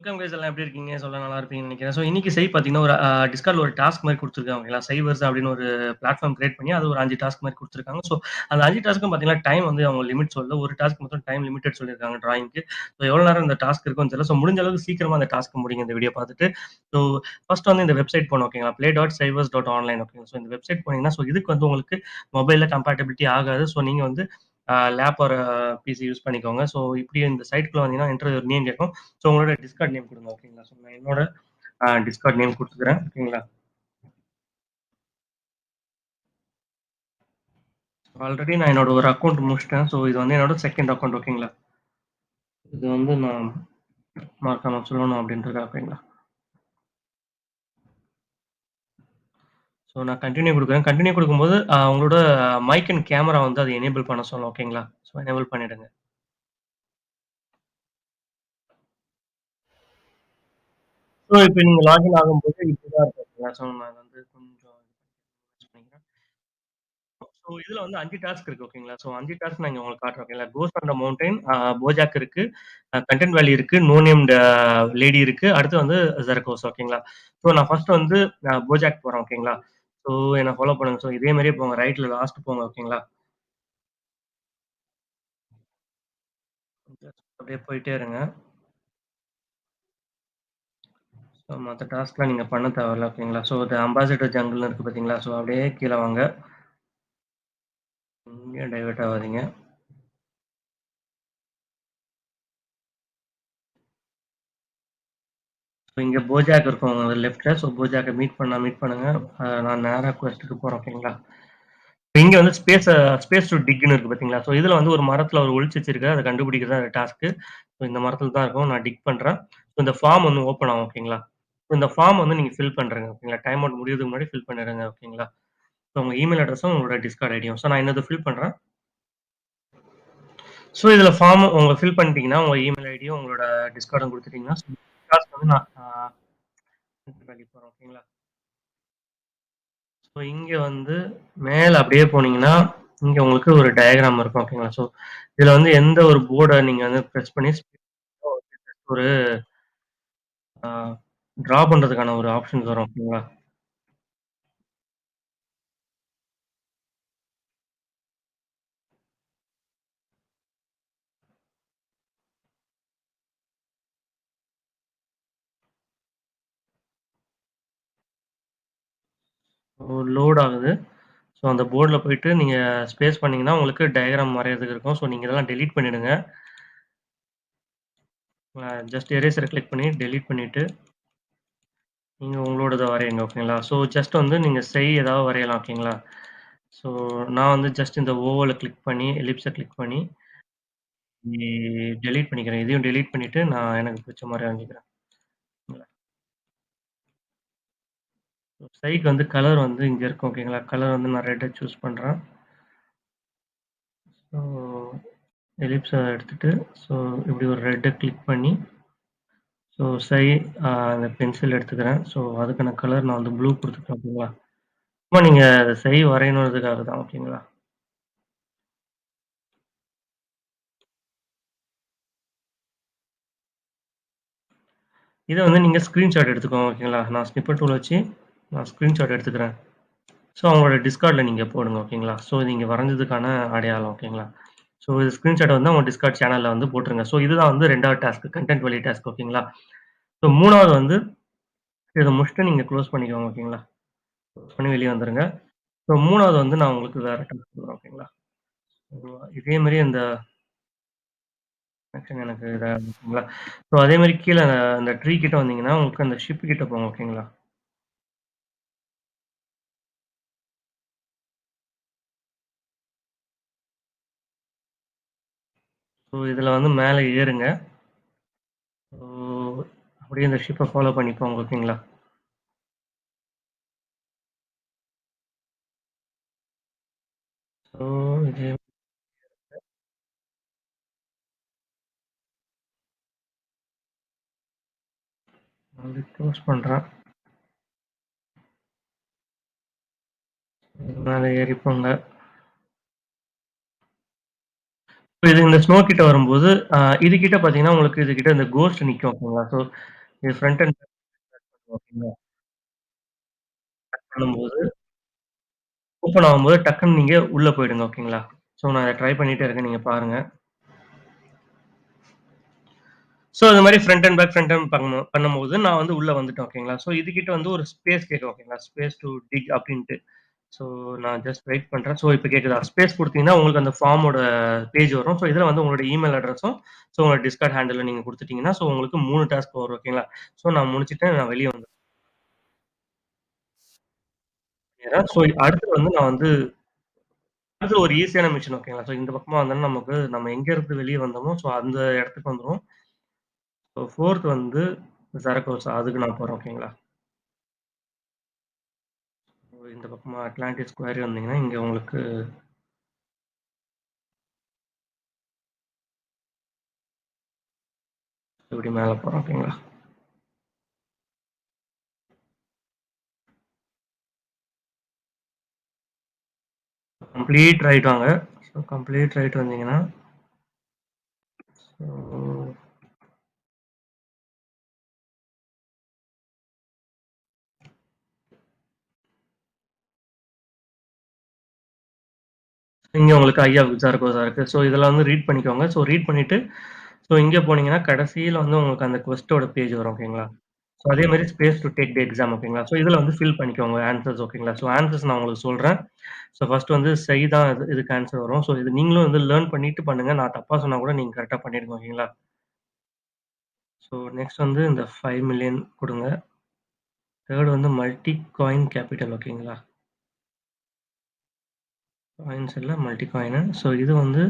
Welcome guys எல்லாம் எப்படி இருக்கீங்க? சொல்ல நல்லா இருப்பீங்கன்னு நினைக்கிறேன். ஸோ இன்னைக்கு பார்த்தீங்கன்னா, ஒரு டிஸ்கார்ட்ல ஒரு டாஸ்க் மாரி குடுத்துருக்காங்க ஓகேங்களா? சைவர்ஸ் அப்படின்னு ஒரு பிளாட்ஃபார்ம் கிரியேட் பண்ணி, அது ஒரு 5 டாஸ்க் மாரி குடுத்துருக்காங்க. ஸோ அந்த 5 டாஸ்க்கும் பார்த்தீங்கன்னா, டைம் வந்து அவங்க லிமிட் சொல்லல. ஒரு டாஸ்க் மட்டும் டைம் லிமிட்டட் சொல்லியிருக்காங்க டிராயிங்க்கு. ஸோ எவ்வளோ நேரம் இந்த டாஸ்க் இருக்கும்னு தெரியல. ஸோ முடிஞ்ச அளவுக்கு சீக்கிரமா அந்த டாஸ்க்க முடிங்க இந்த வீடியோ பார்த்துட்டு. ஸோ ஃபர்ஸ்ட் வந்து இந்த வெப்சைட் போணும் ஓகேங்களா? play.sivers.online ஓகேங்களா? ஸோ இந்த வெப்சைட் போனீங்கன்னா, ஸோ இதுக்கு வந்து உங்களுக்கு மொபைல்ல கம்பேட்டபிலிட்டி ஆகாது. ஸோ நீங்க வந்து லேப் ஆர் பிசி யூஸ் பண்ணிக்கோங்க. ஸோ இப்படி இந்த சைட்குள்ள வந்தீங்கன்னா, என்டர் யுவர் நேம் கேட்கும். ஸோ உங்களோட டிஸ்கார்ட் நேம் கொடுங்க ஓகேங்களா. ஸோ நான் என்னோட டிஸ்கார்ட் நேம் கொடுத்துக்கிறேன் ஓகேங்களா. ஆல்ரெடி நான் என்னோட ஒரு அக்கௌண்ட் முடிச்சிட்டேன். ஸோ இது வந்து என்னோட செகண்ட் அக்கௌண்ட் ஓகேங்களா. இது வந்து நான் மறக்காம சொல்லணும் அப்படின்றது ஓகேங்களா. ஸோ நான் கண்டினியூ கொடுக்குறேன். கண்டினியூ கொடுக்கும்போது உங்களோட மைக் அண்ட் கேமரா வந்து அதை எனேபிள் பண்ண சொல்லணும் ஓகேங்களா. ஸோ எனேபிள் பண்ணிடுங்க. ஸோ இப்போ நீங்க லாகின் ஆகும்போது இப்படிதான் இருக்கும் ஓகேங்களா. ஸோ நான் வந்து கொஞ்சம் பண்ணிக்கிறேன். ஸோ இதுல வந்து 5 டாஸ்க் இருக்கு ஓகேங்களா. ஸோ 5 டாஸ்க் நான் இங்க உங்களுக்கு காட்டுறேன் ஓகேங்களா. கோஸ்ட் ஆன் த மவுண்டைன், போஜாக் இருக்கு, கண்டென்ட் வேலி இருக்கு, நோ நேம்ட் லேடி இருக்கு. அடுத்து வந்து ஜெரகோஸ் ஓகேங்களா. ஸோ நான் ஃபர்ஸ்ட் வந்து போஜாக் போறேன் ஓகேங்களா. ஸோ என்ன ஃபாலோ பண்ணுங்க. ஸோ இதே மாதிரியே போங்க. ரைட்ல லாஸ்ட் போங்க ஓகேங்களா. அப்படியே போயிட்டே இருங்க. ஸோ மற்ற டாஸ்க்லாம் நீங்க பண்ண தேவையில்ல ஓகேங்களா. ஸோ இது அம்பாசிடர் ஜங்கிள்னு இருக்கு பார்த்தீங்களா. ஸோ அப்படியே கீழே வாங்க. இங்கே டைவர்ட் ஆகாதீங்க. ஸோ இங்க போஜாக் இருக்கும் உங்க லெஃப்ட்ல. ஸோ போஜாக்கை மீட் பண்ணுங்க. நான் நேரா குவெஸ்ட்டுக்கு போறேன் ஓகேங்களா. இங்க வந்து ஸ்பேஸ் டு டிக்ன்னு இருக்கு பார்த்தீங்களா? ஸோ இதுல வந்து ஒரு மரத்துல அவர் ஒளிச்சு வச்சிருக்காரு. அத கண்டுபிடிக்கிறது தான் டாஸ்க்கு. ஸோ இந்த மரத்துல தான் இருக்கும். நான் டிக் பண்றேன். ஸோ இந்த ஃபார்ம் வந்து ஓப்பன் ஆகும் ஓகேங்களா? ஸோ இந்த ஃபார்ம் வந்து நீங்க ஃபில் பண்றீங்க ஓகேங்களா? டைம் அவுட் முடியறதுக்கு முன்னாடி ஃபில் பண்ணிடுங்க ஓகேங்களா? ஸோ உங்க இமெயில் அட்ரஸும் உங்களோட டிஸ்கார்ட் ஐடியும். ஸோ நான் என்னது ஃபில் பண்றேன். ஸோ இதுல ஃபார்ம் உங்க ஃபில் பண்ணிட்டீங்கன்னா, உங்க இமெயில் ஐடியும் உங்களோட டிஸ்கார்டும் குடுத்துட்டீங்கன்னா, டாஸ்க் வந்து நான் போறேன் ஓகேங்களா? ஸோ இங்க வந்து மேல அப்படியே போனீங்கன்னா, இங்க உங்களுக்கு ஒரு டயகிராம் இருக்கும் ஓகேங்களா? ஸோ இதுல வந்து எந்த ஒரு போர்ட நீங்க வந்து பிரஸ் பண்ணி ஒரு அ டிரா பண்றதுக்கான ஒரு ஆப்ஷன்ஸ் வரும் ஓகேங்களா? லோட் ஆகுது. ஸோ அந்த போர்ட்ல போயிட்டு நீங்க ஸ்பேஸ் பண்ணீங்கன்னா, உங்களுக்கு டயகிராம் வரையறதுக்கு இருக்கும். ஸோ நீங்க இதெல்லாம் டெலீட் பண்ணிடுங்க. ஜஸ்ட் எரேசர கிளிக் பண்ணி டெலீட் பண்ணிட்டு, நீங்க உங்களோடத வரையுங்க ஓகேங்களா? ஸோ ஜஸ்ட் வந்து நீங்க ஏதாவது வரையலாம் ஓகேங்களா? ஸோ நான் வந்து ஜஸ்ட் இந்த ஓவல கிளிக் பண்ணி, எலிப்ஸ கிளிக் பண்ணி டெலீட் பண்ணிக்கிறேன். இதையும் டெலீட் பண்ணிட்டு, நான் எனக்கு பிடிச்ச மாரி வரைஞ்சுக்கிறேன். சைக்கு வந்து கலர் வந்து இங்க இருக்கும் ஓகேங்களா? கலர் வந்து நான் ரெட்ட சூஸ் பண்றேன். ஸோ எலிப்ஸ எடுத்துட்டு, ஸோ இப்படி ஒரு ரெட்ட கிளிக் பண்ணி, ஸோ அந்த பென்சில் எடுத்துக்கிறேன். ஸோ அதுக்கான கலர் நான் வந்து ப்ளூ குடுத்துக்கிறேன் ஓகேங்களா? சும்மா நீங்க அத வரையணுன்றதுக்காக தான் ஓகேங்களா? இத வந்து நீங்க ஸ்கிரீன்ஷாட் எடுத்துக்கோங்க ஓகேங்களா? நான் ஸ்னிப்பர் டூல் வச்சு நான் ஸ்கிரீன்ஷாட் எடுத்துக்கிறேன். ஸோ அவங்களோட டிஸ்கார்ட்ல நீங்க போடுங்க ஓகேங்களா? ஸோ இது நீங்க வரைஞ்சதுக்கான அடையாளம் ஓகேங்களா? ஸோ இது ஸ்கிரீன்ஷாட் வந்து அவங்க டிஸ்கார்ட் சேனல்ல வந்து போட்டுருங்க. ஸோ இதுதான் வந்து 2வது டாஸ்க் கன்டென்ட் வேலி டாஸ்க் ஓகேங்களா? ஸோ 3வது வந்து இத முடிச்சுட்டு நீங்க குளோஸ் பண்ணிக்கோங்க ஓகேங்களா? குளோஸ் பண்ணி வெளிய வந்துருங்க. ஸோ 3வது வந்து நான் உங்களுக்கு வேற டாஸ்க் குடுக்குறேன் ஓகேங்களா? ஸோ இதே மாரி அந்த கனெக்ஷன் எனக்கு ஓகேங்களா? ஸோ அதே மாரி கீழ அந்த ட்ரீ கிட்ட வந்தீங்கன்னா, உங்களுக்கு அந்த ஷிப் கிட்ட போங்க ஓகேங்களா? ஸோ இதுல வந்து மேல ஏறுங்க. ஸோ அப்படியே இந்த ஷிப்ப ஃபாலோ பண்ணி போங்க ஓகேங்களா? ஸோ இது வந்து க்ளோஸ் பண்றேன். மேல ஏறி போங்க. இது இந்த ஸ்னோ கிட்ட வரும்போது, இது கிட்ட பார்த்தீங்கன்னா, உங்களுக்கு இது கிட்ட இந்த கோஸ்ட் நிக்கும் ஓகேங்களா? ஸோ இது ஃப்ரண்ட் அண்ட் பேக் ஓகேங்களா? பண்ணும்போது ஓப்பன் ஆகும்போது டக்குன்னு நீங்க உள்ள போயிடுங்க ஓகேங்களா? ஸோ நான் இத ட்ரை பண்ணிட்டே இருக்கேன். நீங்க பாருங்க. ஸோ அது மாரி ஃப்ரண்ட் அண்ட் பண்ணும்போது நான் வந்து உள்ள வந்துட்டேன் ஓகேங்களா? ஸோ இதுகிட்ட வந்து ஒரு ஸ்பேஸ் கேட்கும் ஓகேங்களா? ஸ்பேஸ் டூ டிக் அப்டின்ட்டு. ஸோ நான் ஜஸ்ட் வெயிட் பண்றேன். ஸோ இப்ப கேட்குதா? ஸ்பேஸ் குடுத்தீங்கன்னா, உங்களுக்கு அந்த ஃபார்மோட பேஜ் வரும். ஸோ இதுல வந்து உங்களோட இமெயில் அட்ரஸும், ஸோ உங்களோட டிஸ்கார்ட் ஹேண்டிலும் நீங்க குடுத்துட்டீங்கன்னா, ஸோ உங்களுக்கு 3 டாஸ்க் வரும் ஓகேங்களா? ஸோ நான் முடிச்சுட்டேன். நான் வெளிய வந்துர்றேன். ஸோ அடுத்து வந்து நான் வந்து அடுத்து ஒரு ஈஸியான மிஷன் ஓகேங்களா? ஸோ இந்த பக்கமா வந்தோனே நமக்கு நம்ம எங்க இருந்து வெளிய வந்தோமோ, ஸோ அந்த இடத்துக்கு வந்துருவோம். ஸோ 4த் வந்து ஜரகோசா அதுக்கு நான் போறேன் ஓகேங்களா? ஸோ இந்த பக்கமா அட்லாண்டிஸ் ஸ்கொயர் வந்தீங்கன்னா, இங்க உங்களுக்கு இப்படி மேல போறோம் ஓகேங்களா? கம்ப்ளீட் ரைட் வாங்க. ஸோ கம்ப்ளீட் ரைட் வந்தீங்கன்னா, ஸோ இங்க உங்களுக்கு ஐயா ஜரகோசா இருக்கு. ஸோ இதெல்லாம் வந்து ரீட் பண்ணிக்கோங்க. ஸோ ரீட் பண்ணிட்டு, ஸோ இங்க போனீங்கன்னா, கடைசியில வந்து உங்களுக்கு அந்த குவெஸ்ட்டோட பேஜ் வரும் ஓகேங்களா? ஸோ அதே மாரி space to take the exam ஓகேங்களா? ஸோ இதுல வந்து ஃபில் பண்ணிக்கோங்க ஆன்சர்ஸ் ஓகேங்களா? ஸோ ஆன்சர்ஸ் நான் உங்களுக்கு சொல்றேன். ஸோ ஃபர்ஸ்ட் வந்து செய் தான் இதுக்கு ஆன்சர் வரும். ஸோ இது நீங்களும் வந்து லேர்ன் பண்ணிட்டு பண்ணுங்க. நான் தப்பா சொன்னா கூட நீங்க கரெக்ட்டா பண்ணிடுங்க ஓகேங்களா? ஸோ நெக்ஸ்ட் வந்து இந்த 5,000,000 குடுங்க. 3 வந்து மல்டி காயின் கேப்பிட்டல் ஓகேங்களா? காயின்ஸ் இல்ல மல்டி காயினு. ஸோ இது வந்து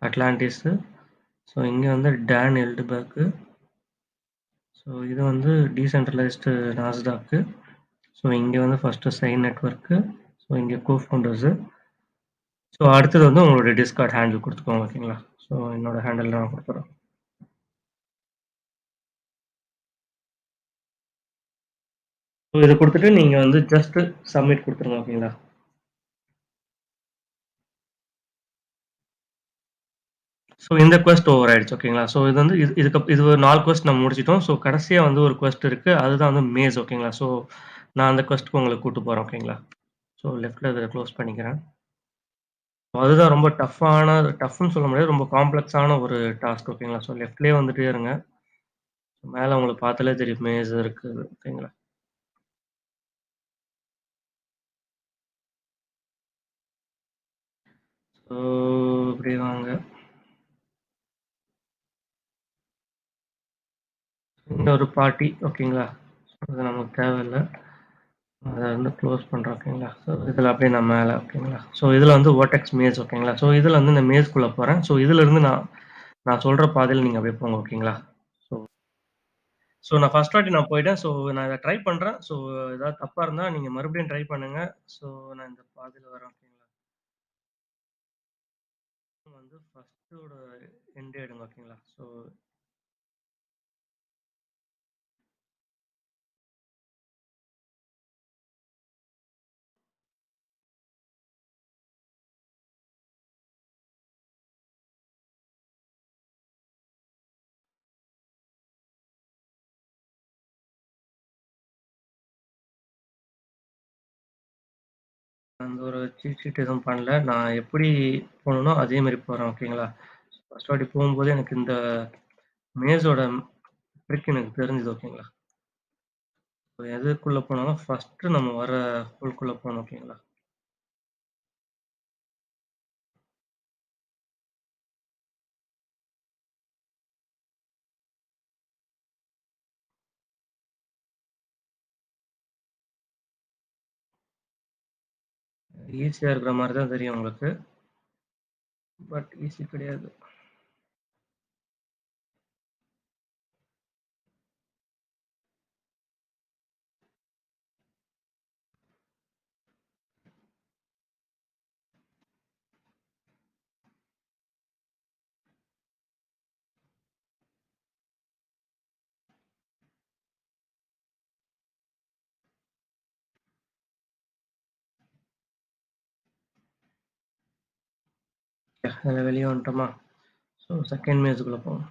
அட்லாண்டிஸு. ஸோ இங்க வந்து டான் எல்டபர்கு. ஸோ இது வந்து டீசென்ட்ரலைஸ்டு நாஸ்டாக்கு. ஸோ இங்க வந்து ஃபர்ஸ்ட்டு சைன் நெட்வொர்க்கு. ஸோ இங்க கோஃபவுண்டர்ஸு. ஸோ அடுத்தது வந்து உங்களுடைய டிஸ்கார்ட் ஹேண்டில் குடுத்துக்கோங்க ஓகேங்களா? ஸோ என்னோட ஹேண்டில் நான் குடுக்குறேன். ஸோ இத குடுத்துட்டு நீங்க வந்து ஜஸ்ட் சப்மிட் குடுத்துருங்க ஓகேங்களா? ஸோ இந்த குவெஸ்ட் ஓவர் ஆயிடுச்சு ஓகேங்களா? ஸோ இது வந்து இது ஒரு 4 குவெஸ்ட் நம்ம முடிச்சுட்டோம். ஸோ கடைசியா வந்து ஒரு குவெஸ்ட் இருக்கு. அதுதான் வந்து மேஸ் ஓகேங்களா? ஸோ நான் அந்த குவெஸ்ட்க்கு உங்கள கூட்டு போறேன் ஓகேங்களா? ஸோ லெஃப்ட்ல இத க்ளோஸ் பண்ணிக்கிறேன். அதுதான் ரொம்ப டஃப்ன்னு சொல்ல முடியாது. ரொம்ப காம்ப்ளக்ஸான ஒரு டாஸ்க் ஓகேங்களா? ஸோ லெஃப்ட்லயே வந்துட்டே இருங்க. மேல உங்களுக்கு பார்த்தாலே தெரியும் மேஸ் இருக்குது ஓகேங்களா? ஸோ இப்படியே வாங்க. இங்க ஒரு பார்ட்டி ஓகேங்களா? அது நமக்கு தேவையில்ல. அத வந்து க்ளோஸ் பண்றேன் ஓகேங்களா? ஸோ இதில அப்படியே நான் மேல ஓகேங்களா? ஸோ இதில வந்து வோர்டெக்ஸ் மேஸ் ஓகேங்களா? ஸோ இதில வந்து இந்த மேஸ்க்குள்ள போறேன். ஸோ இதிலருந்து நான் நான் சொல்ற பாதையில நீங்க அப்படியே போங்க ஓகேங்களா? ஸோ ஸோ நான் ஃபர்ஸ்ட் வாட்டி நான் போயிட்டேன். ஸோ நான் இத ட்ரை பண்றேன். ஸோ ஏதாவது தப்பா இருந்தா நீங்க மறுபடியும் ட்ரை பண்ணுங்க. ஸோ நான் இந்த பாதையில வரேன் ஓகேங்களா? வந்து ஃபர்ஸ்ட்டோட எண்ட் எடுங்க ஓகேங்களா? ஸோ அந்த ஒரு சீட் ஷீட் எதுவும் பண்ணல. நான் எப்படி போனேனோ அதே மாரி போறேன் ஓகேங்களா? ஃபர்ஸ்ட் வாட்டி போகும்போது எனக்கு இந்த மேஸோட ட்ரிக் எனக்கு தெரிஞ்சது ஓகேங்களா? எதுக்குள்ள போனாலும் ஃபர்ஸ்ட்டு நம்ம வர ஹோல்குள்ள போணும் ஓகேங்களா? ஈஸியா இருக்கிற மாரி தான் தெரியும் உங்களுக்கு. பட் ஈஸி கிடையாது. அதில வெளிய வந்துட்டோமா? ஸோ செகண்ட் மேஜுக்குள்ள போவோம்.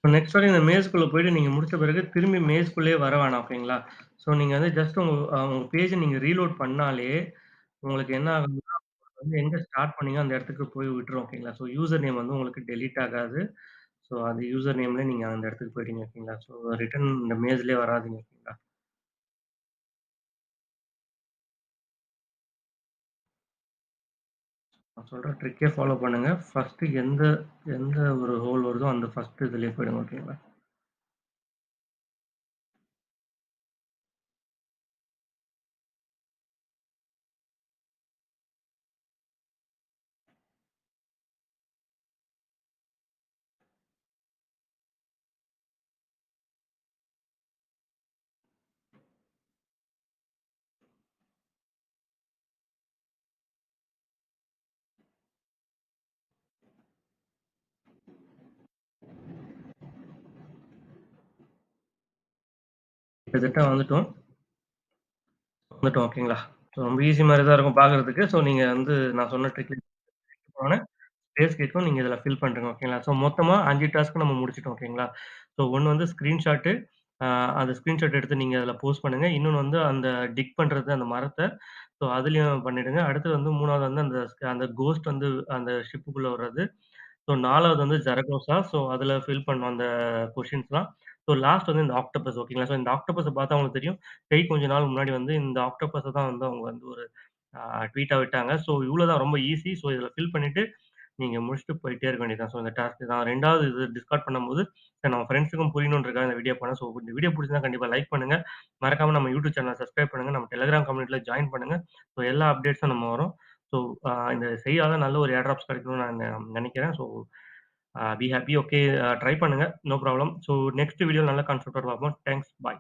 நெக்ஸ்ட் வந்து இந்த மேஸ்க்குள்ள போயிட்டு நீங்க முடிச்ச பிறகு திரும்பி மேஸ்க்குள்ளேயே வர வேணாம். ஓகேங்களா? ஸோ நீங்க வந்து ஜஸ்ட் உங்க பேஜ நீங்க ரீலோட் பண்ணாலே, உங்களுக்கு என்ன ஆகும்னா, வந்து எங்க ஸ்டார்ட் பண்ணீங்களோ அந்த இடத்துக்கு போய் விட்டுரும். ஓகேங்களா? ஸோ யூசர் நேம் வந்து உங்களுக்கு டெலீட் ஆகாது. ஸோ அந்த யூசர் நேம்ல நீங்க அந்த இடத்துக்கு போயிட்டீங்க. ஓகேங்களா? ஸோ ரிட்டர்ன் இந்த மேஜ்லயே வராதீங்க. ஓகேங்களா? நான் சொல்ற ட்ரிக்கே ஃபாலோ பண்ணுங்க. ஃபர்ஸ்ட்டு எந்த எந்த ஒரு ஹோல் வருதோ அந்த ஃபர்ஸ்ட் இதுலயே போயிடுங்க. ஓகேங்களா? கிட்டத்தட்ட வந்துட்டோம். வந்துட்டோம். ஓகேங்களா? ஸோ ரொம்ப ஈஸி மாரி தான் இருக்கும் பார்க்கறதுக்கு. ஸோ நீங்க வந்து நான் சொன்ன ட்ரிக்ல போன ஸ்பேஸ் கேட்கும். நீங்க இதில ஃபில் பண்றீங்க. ஓகேங்களா? ஸோ மொத்தமா 5 டாஸ்க் நம்ம முடிச்சுட்டோம். ஓகேங்களா? ஸோ 1 வந்து ஸ்கிரீன்ஷாட்டு. அந்த ஸ்கிரீன்ஷாட் எடுத்து நீங்க அதில போஸ்ட் பண்ணுங்க. இன்னொன்னு வந்து அந்த டிக் பண்றது அந்த மரத்த. ஸோ அதிலயும் பண்ணிடுங்க. அடுத்து வந்து 3வது வந்து அந்த கோஸ்ட் வந்து அந்த ஷிப்புக்குள்ள வர்றது. ஸோ 4வது வந்து ஜரகோசா. ஸோ அதில ஃபில் பண்ணணும் அந்த கொஸ்டின்ஸ்லாம். ஸோ லாஸ்ட் வந்து இந்த ஆக்டோபஸ் ஓகேங்களா? ஸோ இந்த ஆக்டோபஸ பார்த்தா உங்களுக்கு தெரியும். கொஞ்ச நாள் முன்னாடி வந்து இந்த ஆக்டோபஸ தான் வந்து அவங்க வந்து ஒரு ட்வீட்டா விட்டாங்க. ஸோ இவ்ளோ தான் ரொம்ப ஈஸி. ஸோ இதில ஃபில் பண்ணிட்டு நீங்க முடிச்சுட்டு போயிட்டே இருக்க வேண்டியது தான். ஸோ இந்த டாஸ்க் தான் 2வது இது டிஸ்கார்ட் பண்ணும்போது, சரி நம்ம ஃப்ரெண்ட்ஸுக்கும் புரியணுன்றதுக்காக இந்த வீடியோ பண்ணேன். ஸோ இந்த வீடியோ புடிச்சிருந்தா கண்டிப்பா லைக் பண்ணுங்க. மறக்காம நம்ம யூடியூப் சேனல சப்ஸ்கிரைப் பண்ணுங்க. நம்ம டெலிகிராம் கம்யூனிட்டில ஜாயின் பண்ணுங்க. ஸோ எல்லா அப்டேட்ஸும் நம்ம வரும். ஸோ இந்த செய்யாத நல்ல ஒரு ஏர்ட்ராப்ஸ் கிடைக்கணும்னு நான் நெனைக்கிறேன். So be happy. Okay try பண்ணுங்க. No problem. ஸோ நெக்ஸ்ட் வீடியோல நல்ல கான்செப்ட்டோட பார்ப்போம். தேங்க்ஸ். பாய்.